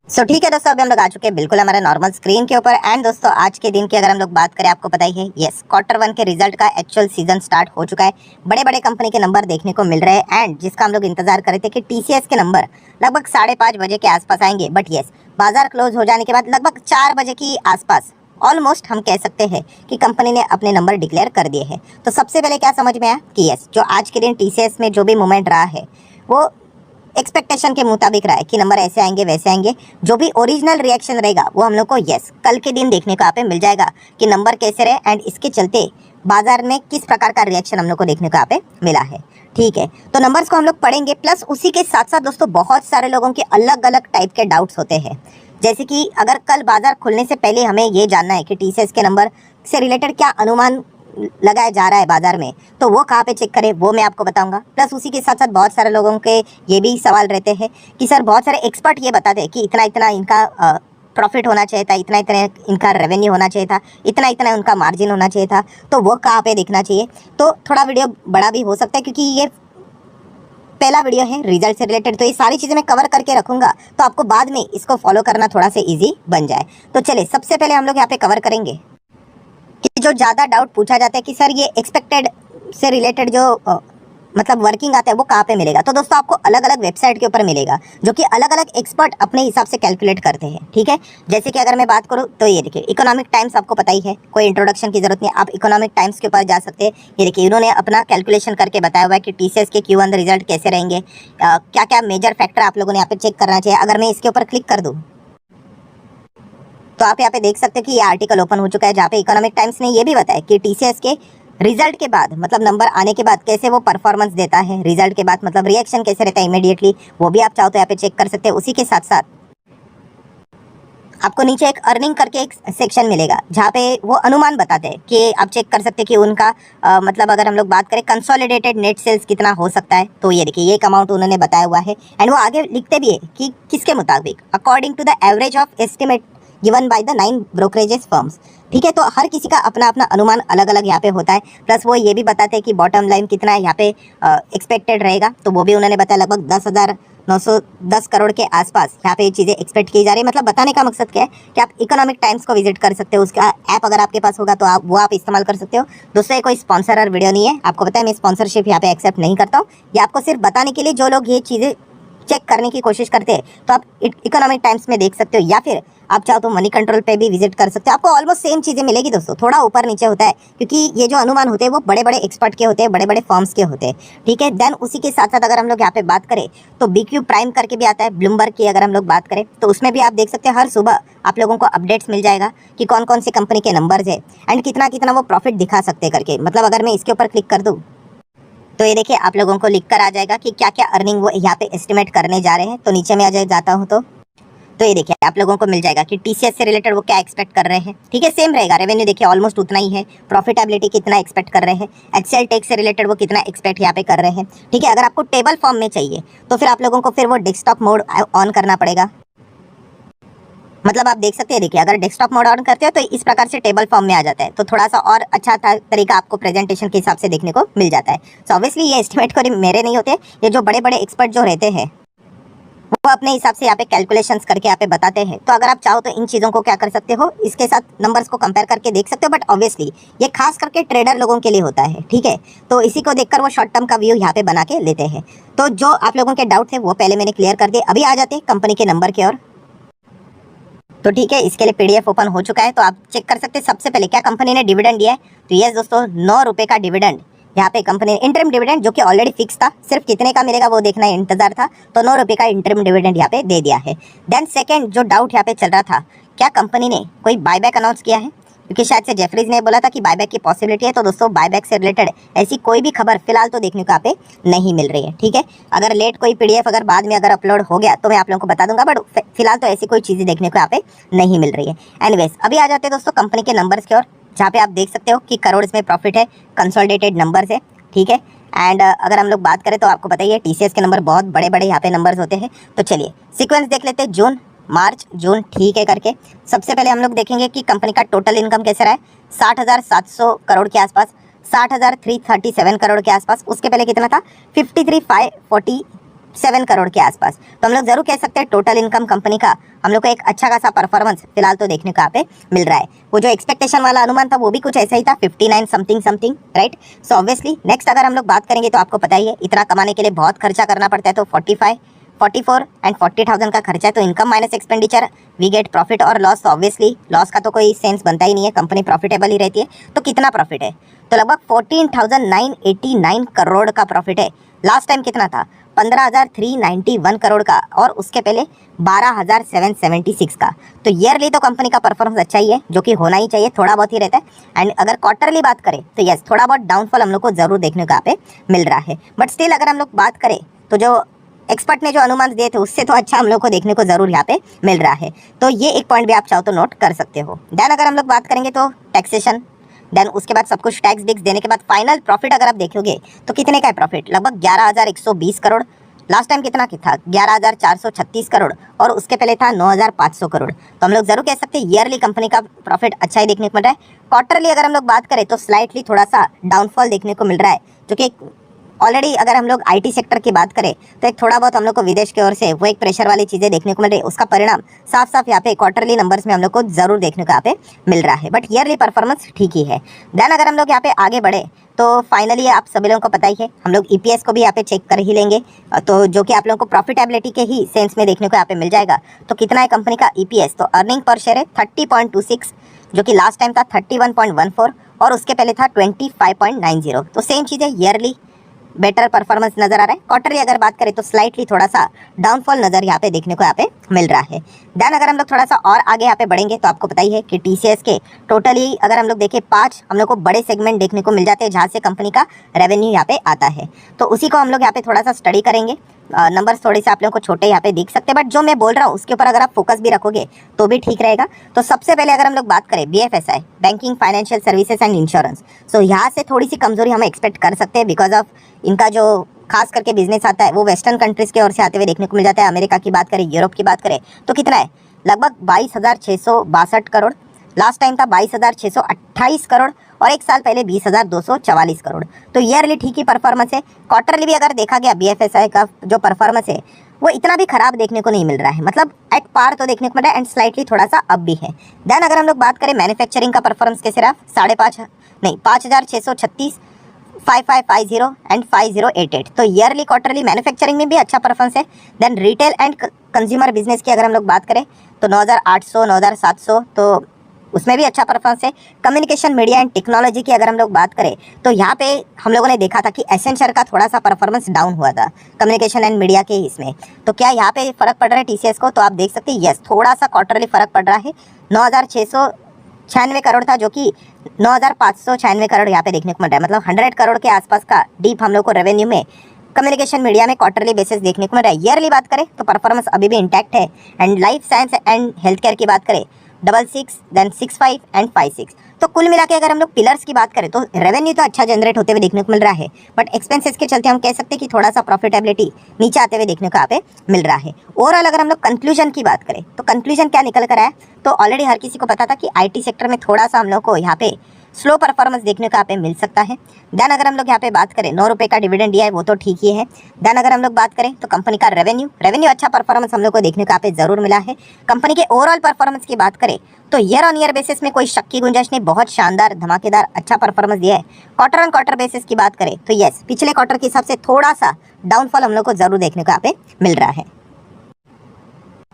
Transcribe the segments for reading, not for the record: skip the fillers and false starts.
ठीक है दोस्तों, अभी हम लोग आ चुके हैं बिल्कुल हमारे नॉर्मल स्क्रीन के ऊपर। एंड दोस्तों आज के दिन की अगर हम लोग बात करें, आपको पता ही है, यस क्वार्टर 1 के रिजल्ट का एक्चुअल सीजन स्टार्ट हो चुका है। बड़े बड़े कंपनी के नंबर देखने को मिल रहे हैं एंड जिसका हम लोग इंतजार कर रहे थे कि टीसीएस के नंबर लगभग 5:30 बजे के आसपास आएंगे, बट यस बाजार क्लोज हो जाने के बाद लगभग 4 बजे की आसपास ऑलमोस्ट हम कह सकते हैं कि कंपनी ने अपने नंबर डिक्लेयर कर दिए हैं। तो सबसे पहले क्या समझ में आया कि यस जो आज के दिन टीसीएस में जो भी मूवमेंट रहा है वो एक्सपेक्टेशन के मुताबिक रहा है कि नंबर ऐसे आएंगे वैसे आएंगे। जो भी ओरिजिनल रिएक्शन रहेगा वो हम लोग को यस कल के दिन देखने को यहाँ पे मिल जाएगा कि नंबर कैसे रहे एंड इसके चलते बाजार में किस प्रकार का रिएक्शन हम लोग को देखने को यहाँ पे मिला है। ठीक है, तो नंबर्स को हम लोग पढ़ेंगे, प्लस उसी के साथ साथ दोस्तों बहुत सारे लोगों के अलग अलग टाइप के डाउट्स होते हैं। जैसे कि अगर कल बाजार खुलने से पहले हमें ये जानना है कि टीसीएस के नंबर से रिलेटेड क्या अनुमान लगाया जा रहा है बाजार में, तो वो कहाँ पे चेक करें वो मैं आपको बताऊंगा। प्लस उसी के साथ साथ बहुत सारे लोगों के ये भी सवाल रहते हैं कि सर बहुत सारे एक्सपर्ट ये बताते हैं कि इतना इतना इनका प्रॉफिट होना चाहिए था, इतना इतना इनका रेवेन्यू होना चाहिए था, इतना इतना उनका मार्जिन होना चाहिए था, तो वो कहाँ पे देखना चाहिए। तो थोड़ा वीडियो बड़ा भी हो सकता है क्योंकि ये पहला वीडियो है रिजल्ट से रिलेटेड, तो ये सारी चीज़ें मैं कवर करके रखूंगा तो आपको बाद में इसको फॉलो करना थोड़ा सा ईजी बन जाए। तो चलिए सबसे पहले हम लोग यहाँ पे कवर करेंगे कि जो ज़्यादा डाउट पूछा जाता है कि सर ये एक्सपेक्टेड से रिलेटेड जो मतलब वर्किंग आता है वो कहाँ पे मिलेगा। तो दोस्तों आपको अलग अलग वेबसाइट के ऊपर मिलेगा जो कि अलग अलग एक्सपर्ट अपने हिसाब से कैलकुलेट करते हैं। ठीक है, जैसे कि अगर मैं बात करूँ तो ये देखिए इकोनॉमिक टाइम्स, आपको पता ही है, कोई इंट्रोडक्शन की जरूरत नहीं, आप इकोनॉमिक टाइम्स के ऊपर जा सकते हैं। ये देखिए इन्होंने अपना कैलकुलेशन करके बताया हुआ है कि टीसीएस के Q1 रिजल्ट कैसे रहेंगे, क्या क्या मेजर फैक्टर आप लोगों ने यहाँ पे चेक करना चाहिए। अगर मैं इसके ऊपर क्लिक कर दूँ तो आप यहाँ पे देख सकते हैं कि ये आर्टिकल ओपन हो चुका है जहाँ पे इकोनॉमिक टाइम्स ने ये भी बताया कि टीसीएस के रिजल्ट के बाद मतलब नंबर आने के बाद कैसे वो परफॉर्मेंस देता है, रिजल्ट के बाद मतलब रिएक्शन कैसे रहता है इमीडिएटली, वो भी आप चाहो तो यहाँ पे चेक कर सकते हैं। उसी के साथ साथ आपको नीचे एक अर्निंग करके एक सेक्शन मिलेगा जहाँ पे वो अनुमान बताते हैं कि आप चेक कर सकते हैं कि उनका मतलब अगर हम लोग बात करें कंसोलिडेटेड नेट सेल्स कितना हो सकता है, तो ये देखिए ये एक अमाउंट उन्होंने बताया हुआ है एंड वो आगे लिखते भी है कि किसके मुताबिक according to the average of estimate given by the 9 brokerages firms. ठीक है, तो हर किसी का अपना अपना अनुमान अलग अलग यहाँ पे होता है। प्लस वो ये भी बताते हैं कि बॉटम लाइन कितना यहाँ पे एक्सपेक्टेड रहेगा, तो वो भी उन्होंने बताया लगभग 10,910 करोड़ के आसपास यहाँ पे ये चीज़ें एक्सपेक्ट की जा रही है। मतलब बताने का मकसद क्या है कि आप इकोनॉमिक टाइम्स को विजिट कर सकते हो, उसका ऐप अगर आपके पास होगा तो आप इस्तेमाल कर सकते हो। दोस्तों ये कोई स्पॉन्सर वीडियो नहीं है, आपको पता है मैं स्पॉन्सरशिप यहाँ पे एक्सेप्ट नहीं करता हूँ। ये आपको सिर्फ बताने के लिए जो लोग ये चीज़ें चेक करने की कोशिश करते हैं तो आप इकोनॉमिक टाइम्स में देख सकते हो, या फिर आप चाहो तो मनी कंट्रोल पे भी विजिट कर सकते हो। आपको ऑलमोस्ट सेम चीज़ें मिलेगी दोस्तों, थोड़ा ऊपर नीचे होता है क्योंकि ये जो अनुमान होते हैं वो बड़े बड़े एक्सपर्ट के होते हैं, बड़े बड़े फर्म्स के होते हैं। ठीक है, देन उसी के साथ साथ अगर हम लोग यहाँ पे बात करें तो BQ प्राइम करके भी आता है, ब्लूमबर्ग की अगर हम लोग बात करें तो उसमें भी आप देख सकते हैं हर सुबह आप लोगों को अपडेट्स मिल जाएगा कि कौन कौन सी कंपनी के नंबर्स है एंड कितना कितना वो प्रॉफिट दिखा सकते करके। मतलब अगर मैं इसके ऊपर क्लिक कर दूँ तो ये देखिए आप लोगों को लिख कर आ जाएगा कि क्या क्या अर्निंग वो यहाँ पे एस्टिमेट करने जा रहे हैं। तो नीचे में आ जाता हूँ तो ये देखिए आप लोगों को मिल जाएगा कि टीसीएस से रिलेटेड वो क्या एक्सपेक्ट कर रहे हैं। ठीक है, सेम रहेगा, रेवेन्यू देखिए ऑलमोस्ट उतना ही है, प्रॉफिटेबिलिटी कितना एक्सपेक्ट कर रहे हैं, एक्सेल टैक्स से रिलेटेड वो कितना एक्सपेक्ट यहाँ पे कर रहे हैं। ठीक है, अगर आपको टेबल फॉर्म में चाहिए तो फिर आप लोगों को फिर वो डेस्कटॉप मोड ऑन करना पड़ेगा। मतलब आप देख सकते हैं, देखिए अगर डेस्कटॉप मोड ऑन करते हो तो इस प्रकार से टेबल फॉर्म में आ जाता है, तो थोड़ा सा और अच्छा तरीका आपको प्रेजेंटेशन के हिसाब से देखने को मिल जाता है। सो ऑब्वियसली ये एस्टिमेट कोई मेरे नहीं होते, ये जो बड़े बड़े एक्सपर्ट जो रहते हैं वो अपने हिसाब से यहाँ पे कैलकुलेशंस करके यहाँ पे बताते हैं। तो अगर आप चाहो तो इन चीज़ों को क्या कर सकते हो, इसके साथ नंबर्स को कंपेयर करके देख सकते हो, बट ऑब्वियसली ये खास करके ट्रेडर लोगों के लिए होता है। ठीक है, तो इसी को देखकर वो शॉर्ट टर्म का व्यू यहाँ पे बना के लेते हैं। तो जो आप लोगों के डाउट थे वो पहले मैंने क्लियर कर दिए। अभी आ जाते हैं कंपनी के नंबर की ओर। तो ठीक है, इसके लिए PDF ओपन हो चुका है तो आप चेक कर सकते हैं सबसे पहले क्या कंपनी ने डिविडेंड दिया है। तो यस दोस्तों 9 रुपये का डिविडेंड यहाँ पे कंपनी ने, इंटरिम डिविडेंड जो कि ऑलरेडी फिक्स था, सिर्फ कितने का मिलेगा वो देखना इंतजार था, तो 9 रुपये का इंटरिम डिविडेंड यहाँ पे दे दिया है। देन सेकंड जो डाउट यहाँ पे चल रहा था, क्या कंपनी ने कोई बायबैक अनाउंस किया है, क्योंकि शायद से जेफरीज ने बोला था कि बायबैक की पॉसिबिलिटी है। तो दोस्तों बायबैक से रिलेटेड ऐसी कोई भी खबर फिलहाल तो देखने को यहाँ पे नहीं मिल रही है। ठीक है, अगर लेट कोई PDF अगर बाद में अगर अपलोड हो गया तो मैं आप लोगों को बता दूंगा, बट फिलहाल तो ऐसी कोई चीज़ें देखने को यहाँ पे नहीं मिल रही है। एनीवेज अभी आ जाते हैं दोस्तों कंपनी के नंबर्स की ओर, जहाँ पे आप देख सकते हो कि करोड़ में प्रॉफिट है, कंसोलिडेटेड नंबर्स है। ठीक है, एंड अगर हम लोग बात करें तो आपको पता ही है टीसीएस के नंबर बहुत बड़े बड़े यहाँ पे नंबर्स होते हैं। तो चलिए सीक्वेंस देख लेते हैं, जून मार्च जून, ठीक है करके। सबसे पहले हम लोग देखेंगे कि कंपनी का टोटल इनकम कैसे रहा है, 60,700 करोड़ के आसपास, 60,337 करोड़ के आसपास। उसके पहले कितना था, 53,540 7 करोड़ के आसपास। तो हम लोग जरूर कह सकते हैं टोटल इनकम कंपनी का हम लोग को एक अच्छा खासा परफॉर्मेंस फिलहाल तो देखने को यहाँ पे मिल रहा है। वो जो एक्सपेक्टेशन वाला अनुमान था वो भी कुछ ऐसा ही था, 59 something something, right. So obviously next अगर हम लोग बात करेंगे तो आपको पता ही है इतना कमाने के लिए बहुत खर्चा करना पड़ता है, तो 45, 44 एंड 40,000 का खर्चा है। तो income minus expenditure we get profit और लॉस। तो ऑब्वियसली लॉस का तो कोई सेंस बनता ही नहीं है, कंपनी प्रॉफिटेबल ही रहती है। तो कितना प्रॉफिट है? तो लगभग 14,989 करोड़ का प्रॉफिट है। लास्ट टाइम कितना था? 15,391 करोड़ का, और उसके पहले 12,776 का। तो ईयरली तो कंपनी का परफॉर्मेंस अच्छा ही है, जो कि होना ही चाहिए, थोड़ा बहुत ही रहता है। एंड अगर क्वार्टरली बात करें तो यस, थोड़ा बहुत डाउनफॉल हम लोग को जरूर देखने को यहाँ पे मिल रहा है। बट स्टिल अगर हम लोग बात करें तो जो एक्सपर्ट ने जो अनुमान दिए थे उससे तो अच्छा हम लोग को देखने को जरूर यहाँ पे मिल रहा है। तो ये एक पॉइंट भी आप चाहो तो नोट कर सकते हो। देन अगर हम लोग बात करेंगे तो टैक्सेशन, देन उसके बाद सब कुछ टैक्स बिक्स देने के बाद फाइनल प्रॉफिट अगर आप देखोगे तो कितने का है प्रॉफिट? लगभग 11,120 करोड़। लास्ट टाइम कितना था? 11,436 करोड़, और उसके पहले था 9,500 करोड़। तो हम लोग जरूर कह सकते हैं ईयरली कंपनी का प्रॉफिट अच्छा ही देखने को मिल रहा है। क्वार्टरली अगर हम लोग बात करें तो स्लाइटली थोड़ा सा डाउनफॉल देखने को मिल रहा है, जो कि ऑलरेडी अगर हम लोग आईटी सेक्टर की बात करें तो एक थोड़ा बहुत हम लोग को विदेश की ओर से वो एक प्रेशर वाली चीज़ें देखने को मिल रही है। उसका परिणाम साफ साफ यहाँ पे क्वार्टरली नंबर्स में हम लोग को जरूर देखने को यहाँ पे मिल रहा है। बट ईयरली परफॉर्मेंस ठीक ही है। देन अगर हम लोग यहाँ पे आगे बढ़े तो फाइनली आप सभी लोगों को पता ही है, हम लोग ईपीएस को भी यहाँ पे चेक कर ही लेंगे, तो जो कि आप लोगों को प्रॉफिटेबिलिटी के ही सेंस में देखने को यहाँ पे मिल जाएगा। तो कितना है कंपनी का ईपीएस? तो अर्निंग पर शेयर है 30.26, जो कि लास्ट टाइम था 31.14, और उसके पहले था 25.90। तो सेम चीज़ है, ईयरली बेटर परफॉर्मेंस नजर आ रहा है। क्वार्टरली अगर बात करें तो स्लाइटली थोड़ा सा डाउनफॉल नजर यहाँ पे देखने को यहाँ पे मिल रहा है। देन अगर हम लोग थोड़ा सा और आगे यहाँ पे बढ़ेंगे तो आपको पता ही है कि टीसीएस के टोटली अगर हम लोग देखें 5 हम लोग को बड़े सेगमेंट देखने को मिल जाते हैं जहाँ से कंपनी का रेवेन्यू यहाँ पे आता है। तो उसी को हम लोग यहाँ पे थोड़ा सा स्टडी करेंगे। नंबर्स थोड़े से आप लोगों को छोटे यहाँ पे दिख सकते हैं, बट जो मैं बोल रहा हूँ उसके ऊपर अगर आप फोकस भी रखोगे तो भी ठीक रहेगा। तो सबसे पहले अगर हम लोग बात करें BFSI, banking financial services and insurance, so यहाँ से थोड़ी सी कमजोरी हम एक्सपेक्ट कर सकते हैं, बिकॉज ऑफ इनका जो खास करके बिजनेस आता है वो वेस्टर्न कंट्रीज की ओर से आते हुए देखने को मिल जाता है। अमेरिका की बात करें, यूरोप की बात करें तो कितना है? लगभग 22,662 करोड़। लास्ट टाइम था 22,628 करोड़, और एक साल पहले 20,244 करोड़। तो ईयरली ठीक ही परफॉर्मेंस है। क्वार्टरली भी अगर देखा गया बीएफएसआई का जो परफॉर्मेंस है वो इतना भी खराब देखने को नहीं मिल रहा है, मतलब एट पार तो देखने को मिल रहा है, एंड स्लाइटली थोड़ा सा अप भी है। देन अगर हम लोग बात करें मैन्युफैक्चरिंग का परफॉर्मेंस कैसे रहा? 5,636, 5550 एंड 5088। तो ईयरली क्वार्टरली मैन्युफैक्चरिंग में भी अच्छा परफॉर्मेंस है। Then retail and consumer business की अगर हम लोग बात करें तो 9,800, 9,700, तो उसमें भी अच्छा परफॉर्मेंस है। कम्युनिकेशन मीडिया एंड टेक्नोलॉजी की अगर हम लोग बात करें तो यहाँ पे हम लोगों ने देखा था कि एसेंचर का थोड़ा सा परफॉर्मेंस डाउन हुआ था कम्युनिकेशन एंड मीडिया के इसमें। तो क्या यहाँ पे फर्क पड़ रहा है टीसीएस को? तो आप देख सकते हैं यस, थोड़ा सा क्वार्टरली फर्क पड़ रहा है। 9,696 करोड़ था, जो कि 9,596 करोड़ यहाँ पे देखने को मिल रहा है, मतलब 100 करोड़ के आसपास का डीप हम लोग को रेवेन्यू में कम्युनिकेशन मीडिया में क्वार्टरली बेसिस देखने को मिल रहा है। ईयरली बात करें तो परफॉर्मेंस अभी भी इंटैक्ट है। And life science and health care की बात करें 66, देन 65 एंड 56। तो कुल मिला के अगर हम लोग पिलर्स की बात करें तो रेवेन्यू तो अच्छा जनरेट होते हुए देखने को मिल रहा है, बट एक्सपेंसेस के चलते हम कह सकते हैं कि थोड़ा सा प्रॉफिटेबिलिटी नीचे आते हुए देखने को यहाँ पे मिल रहा है। ओवरऑल अगर हम लोग कंक्लूजन की बात करें तो कंक्लूजन क्या निकल कर आया? तो ऑलरेडी हर किसी को पता था कि आईटी सेक्टर में थोड़ा सा हम लोग को यहाँ पे स्लो परफॉर्मेंस देखने को यहाँ पे मिल सकता है। देन अगर हम लोग यहाँ पे बात करें 9 रुपये का डिविडेंड दिया है वो तो ठीक ही है। देन अगर हम लोग बात करें तो कंपनी का रेवेन्यू अच्छा परफॉर्मेंस हम लोग को देखने को यहाँ पे जरूर मिला है। कंपनी के ओवरऑल परफॉर्मेंस की बात करें तो ईयर ऑन ईयर बेसिस में कोई शक की गुंजाइश नहीं, बहुत शानदार धमाकेदार अच्छा परफॉर्मेंस दिया है। क्वार्टर ऑन क्वार्टर बेसिस की बात करें तो यस, पिछले क्वार्टर के हिसाब से थोड़ा सा डाउनफॉल हम लोग को जरूर देखने को यहाँ पे मिल रहा है।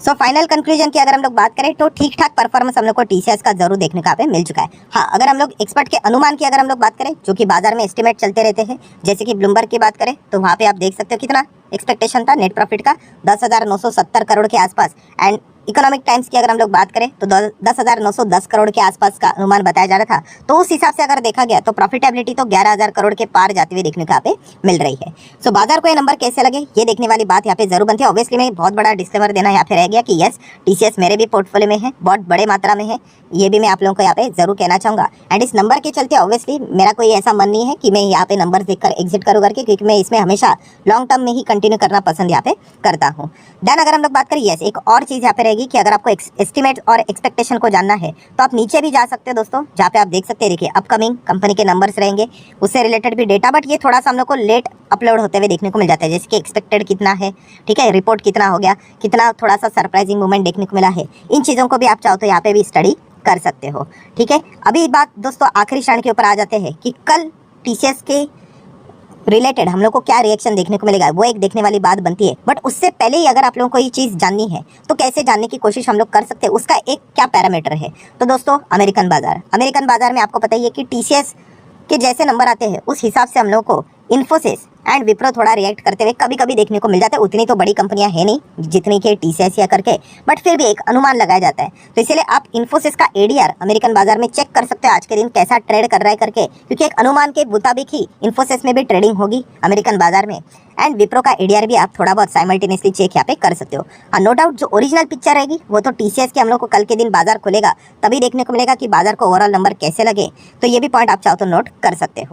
सो फाइनल कंक्लूजन की अगर हम लोग बात करें तो ठीक ठाक परफॉर्मेंस हम लोग को टीसीएस का जरूर देखने को यहाँ पे मिल चुका है। हाँ, अगर हम लोग एक्सपर्ट के अनुमान की अगर हम लोग बात करें, जो कि बाजार में एस्टिमेट चलते रहते हैं, जैसे कि ब्लूमबर्ग की बात करें तो वहाँ पे आप देख सकते हो कितना एक्सपेक्टेशन था नेट प्रॉफिट का 10,970 करोड़ के आसपास। एंड इकोनॉमिक टाइम्स की अगर हम लोग बात करें तो 10,910 करोड़ के आसपास का अनुमान बताया जा रहा था। तो उस हिसाब से अगर देखा गया तो प्रॉफिटेबिलिटी तो 11,000 करोड़ के पार जाते हुए देखने को यहाँ पे मिल रही है। सो बाजार को ये नंबर कैसे लगे ये देखने वाली बात यहाँ पे जरूर बनती है। ऑब्वियसली मैं बहुत बड़ा डिस्क्लेमर देना यहाँ पे रह गया कि यस, टीसीएस मेरे भी पोर्टफोलियो में है, बहुत बड़े मात्रा में है, ये भी मैं आप लोगों को यहाँ पे जरूर कहना चाहूँगा। एंड इस नंबर के चलते ऑब्वियसली मेरा कोई ऐसा मन नहीं है कि मैं यहाँ पे नंबर देखकर एग्जिट करूँ करके, क्योंकि मैं इसमें हमेशा लॉन्ग टर्म में ही कंटिन्यू करना पसंद यहाँ पे करता हूँ। देन अगर हम लोग बात करें यस, एक और चीज़ यहाँ पे रहेगी रहेगी कि अगर आपको एस्टिमेट और एक्सपेक्टेशन को जानना है तो आप नीचे भी जा सकते हो दोस्तों, जहाँ पे आप देख सकते हैं, देखिए अपकमिंग कंपनी के नंबर्स रहेंगे, उससे रिलेटेड भी डेटा, बट ये थोड़ा सा हम लोग को लेट अपलोड होते हुए देखने को मिल जाता है, जैसे कि एक्सपेक्टेड कितना है, ठीक है, रिपोर्ट कितना हो गया, कितना थोड़ा सा सरप्राइजिंग मूवमेंट देखने को मिला है। इन चीज़ों को भी आप चाहो तो यहाँ पे भी स्टडी कर सकते हो, ठीक है। अभी बात दोस्तों आखिरी क्षण के ऊपर आ जाते हैं कि कल टीसीएस के रिलेटेड हम लोग को क्या रिएक्शन देखने को मिलेगा, वो एक देखने वाली बात बनती है। बट उससे पहले ही अगर आप लोगों को ये चीज़ जाननी है तो कैसे जानने की कोशिश हम लोग कर सकते हैं, उसका एक क्या पैरामीटर है। तो दोस्तों अमेरिकन बाजार में आपको पता ही है कि टीसीएस के जैसे नंबर आते हैं उस हिसाब से हम लोग को इन्फोसिस एंड विप्रो थोड़ा रिएक्ट करते हुए कभी कभी देखने को मिल जाता है। उतनी तो बड़ी कंपनियां है नहीं जितनी के टीसीएस या करके, बट फिर भी एक अनुमान लगाया जाता है। तो इसलिए आप इन्फोसिस का एडीआर अमेरिकन बाजार में चेक कर सकते हो आज के दिन कैसा ट्रेड कर रहा है करके, क्योंकि एक अनुमान के मुताबिक ही इन्फोसिस में भी ट्रेडिंग होगी अमेरिकन बाजार में। एंड विप्रो का एडीआर भी आप थोड़ा बहुत साइमल्टेनियसली चेक यहाँ पे कर सकते हो। नो डाउट जो ओरिजिनल पिक्चर रहेगी वो तो टीसीएस के हम लोग को कल के दिन बाजार खुलेगा तभी देखने को मिलेगा कि बाजार को ओवरऑल नंबर कैसे लगे। तो ये भी पॉइंट आप चाहो तो नोट कर सकते हो।